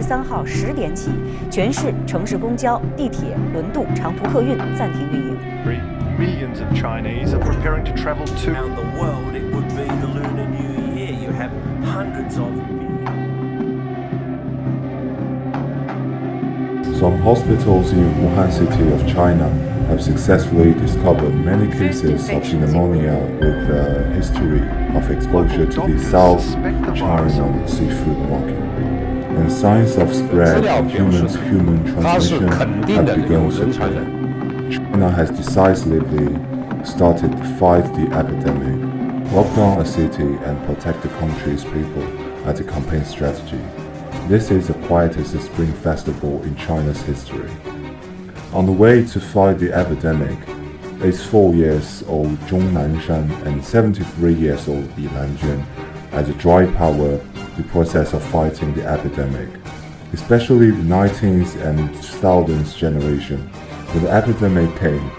3号10点起，全市城市公交、地铁、轮渡、长途客运暂停运营。Millions of Chinese are preparing to travel to around the world. It would be the Lunar New Year. You have hundreds of. Some hospitals in Wuhan city of China have successfully discovered many cases of pneumonia with a history of exposure to the South China seafood market. And signs of spread of human-to-human transmission have begun to appear. China has decisively started to fight the epidemic, lock down a city and protect the country's people as a campaign strategy. This is the quietest Spring Festival in China's history. On the way to fight the epidemic, 84-year-old Zhong Nanshan and 73-year-old Li Lanjuan as a dry power the process of fighting the epidemic, especially the 19th and 2000s generation. When the epidemic came,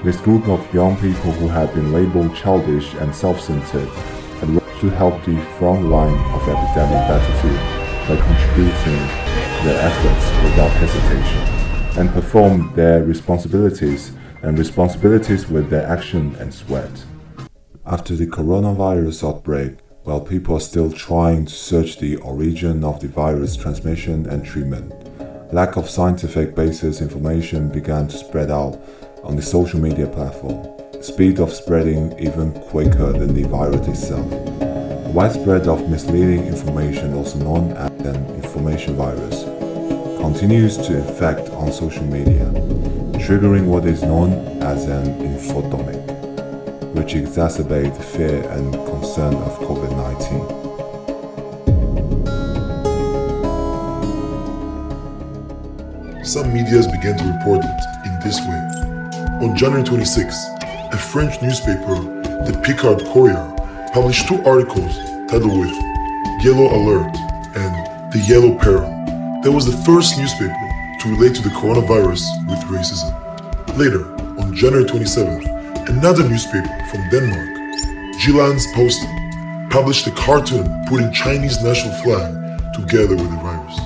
this group of young people who had been labeled childish and self-centered had rushed to help the front line of the epidemic battlefield by contributing their efforts without hesitation, and performed their responsibilities with their action and sweat. After the coronavirus outbreak, while people are still trying to search the origin of the virus transmission and treatment, lack of scientific basis information began to spread out on the social media platform, speed of spreading even quicker than the virus itself. The widespread of misleading information, also known as an information virus, continues to infect on social media, triggering what is known as an infodemic, which exacerbates the fear and concern of COVID-19. Some medias began to report it in this way. On January 26, a French newspaper, the Picard Courier, published 2 articles titled with Yellow Alert and The Yellow Peril. That was the first newspaper to relate to the coronavirus with racism. Later, on January 27th, another newspaper from Denmark, Jyllands-Posten, published a cartoon putting Chinese national flag together with the virus.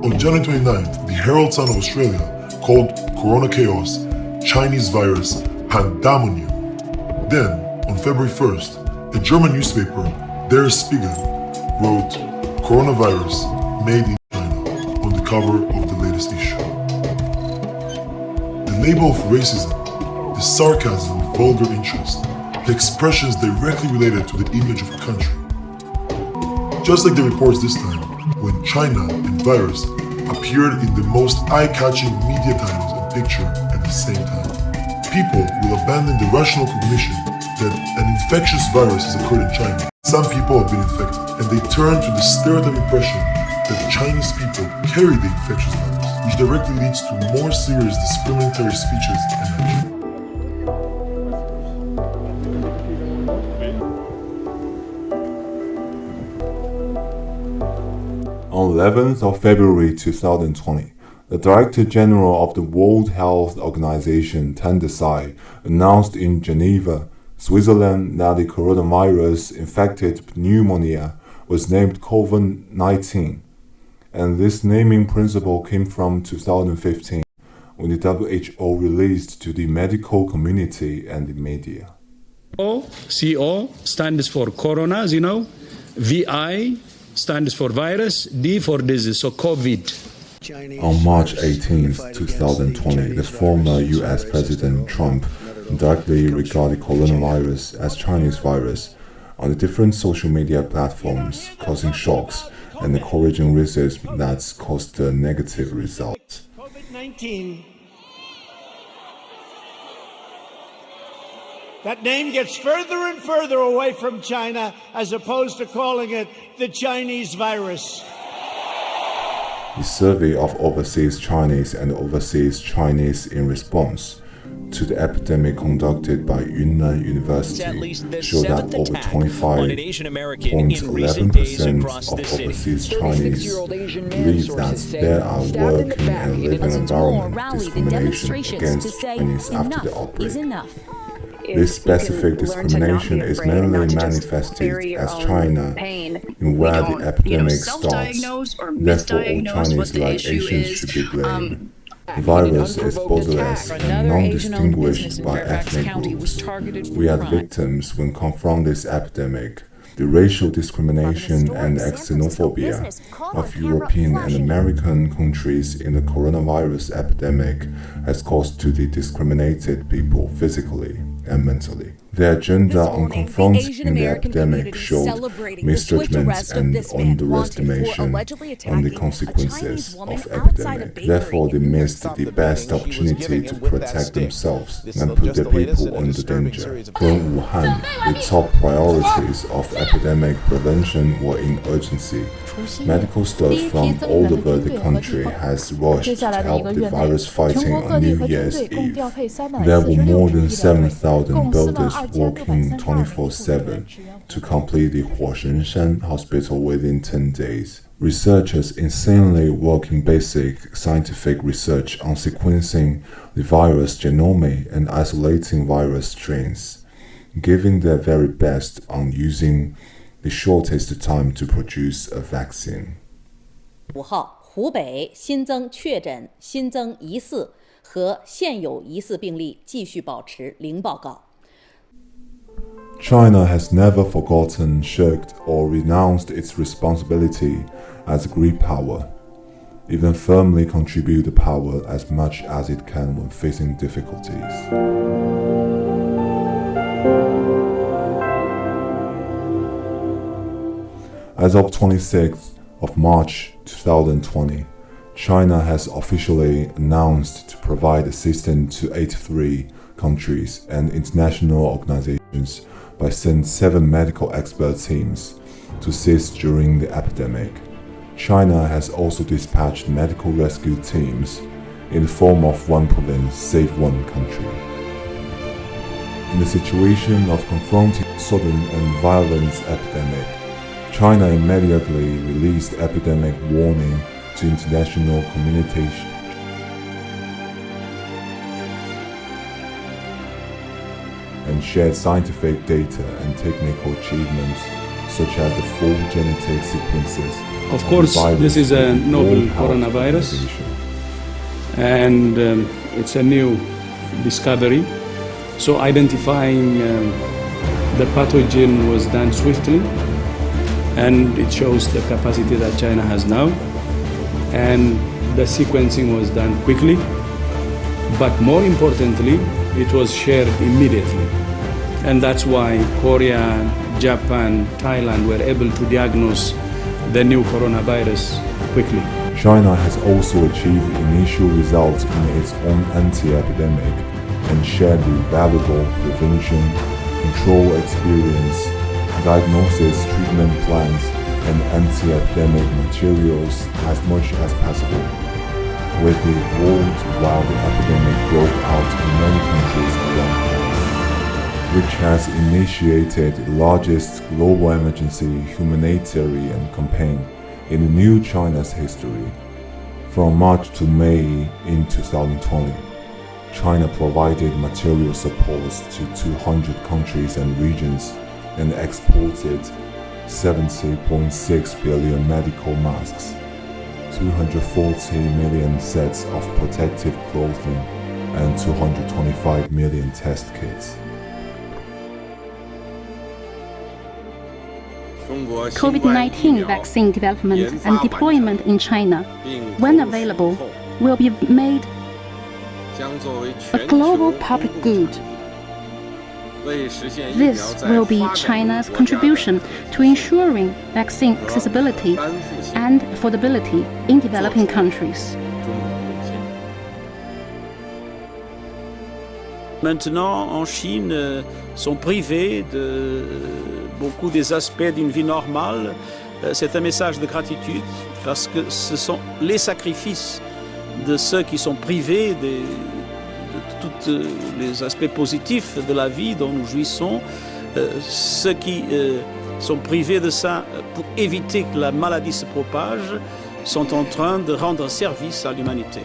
On January 29th, the Herald Sun of Australia called Corona Chaos Chinese virus pandemonium. Then, on February 1st, the German newspaper Der Spiegel wrote Coronavirus made in China on the cover of the latest issue. The label of racism, the sarcasm, vulgar interest, the expressions directly related to the image of a country. Just like the reports this time, when China and virus appeared in the most eye-catching media titles and picture at the same time. People will abandon the rational cognition that an infectious virus has occurred in China. Some people have been infected, and they turn to the stereotype impression that Chinese people carry the infectious virus, which directly leads to more serious discriminatory speeches and action. On 11th of February 2020, the Director General of the World Health Organization, Tan Desai, announced in Geneva, Switzerland, that the coronavirus infected pneumonia was named COVID-19, and this naming principle came from 2015, when the WHO released to the medical community and the media. CO stands for corona, as you know, VI stands for virus, D for disease, so COVID. On March 18, 2020, the former US President Trump directly regarded coronavirus as Chinese virus on the different social media platforms, causing shocks and encouraging racism that's caused negative results. COVID-19. That name gets further and further away from China as opposed to calling it the Chinese virus. The survey of overseas Chinese and overseas Chinese in response to the epidemic conducted by Yunnan University showed that over 25.11% of overseas Chinese believe that there are working and living environment discrimination against Chinese after the outbreak. This specific discrimination is mainly manifested as China, in where the epidemic starts. Therefore, all Chinese, like Asians, should be blamed. The virus is borderless and non-distinguished by ethnic groups. We are the victims when confront this epidemic. The racial discrimination and xenophobia of European and American countries in the coronavirus epidemic has caused to the discriminated people physically and mentally. Their agenda on confronting the epidemic showed misjudgment and underestimation on the consequences of epidemic. Therefore, they missed the best opportunity to protect themselves and put their people under danger. In Wuhan, the top priorities of epidemic prevention were in urgency. Medical staff from all over the country has rushed to help the virus fighting on New Year's Eve. There were more than 7,000 builders working 24/7 to complete the Huashengshan hospital within 10 days. Researchers insanely working basic scientific research on sequencing the virus genome and isolating virus strains, giving their very best on using the shortest time to produce a vaccine. 5号，湖北新增确诊、新增疑似和现有疑似病例继续保持零报告。 China has never forgotten, shirked, or renounced its responsibility as a great power, even firmly contribute the power as much as it can when facing difficulties. As of 26th of March 2020, China has officially announced to provide assistance to 83 countries and international organizations by sending 7 medical expert teams to assist during the epidemic. China has also dispatched medical rescue teams in the form of one province save one country. In the situation of confronting sudden and violent epidemic, China immediately released epidemic warning to international community and shared scientific data and technical achievements such as the full genetic sequences. Of course, this is a novel coronavirus, and it's a new discovery. So identifying the pathogen was done swiftly, and it shows the capacity that China has now. And the sequencing was done quickly, but more importantly, it was shared immediately. And that's why Korea, Japan, Thailand were able to diagnose the new coronavirus quickly. China has also achieved initial results in its own anti-epidemic and shared the valuable prevention, control experience, diagnosis, treatment plans, and anti-epidemic materials as much as possible. With the world while the epidemic broke out in many countries around the world, which has initiated the largest global emergency humanitarian campaign in the new China's history. From March to May in 2020, China provided material supports to 200 countries and regions and exported 70.6 billion medical masks, 240 million sets of protective clothing, and 225 million test kits. COVID-19 vaccine development and deployment in China, when available, will be made a global public good. This will be China's contribution to ensuring vaccine accessibility and affordability in developing countries. Maintenant, en Chine, sont privés de beaucoup des aspects d'une vie normale. C'est un message de gratitude parce que ce sont les sacrifices de ceux qui sont privés de tous les aspects positifs de la vie dont nous jouissons, ceux qui sont privés de ça pour éviter que la maladie se propage, sont en train de rendre service à l'humanité.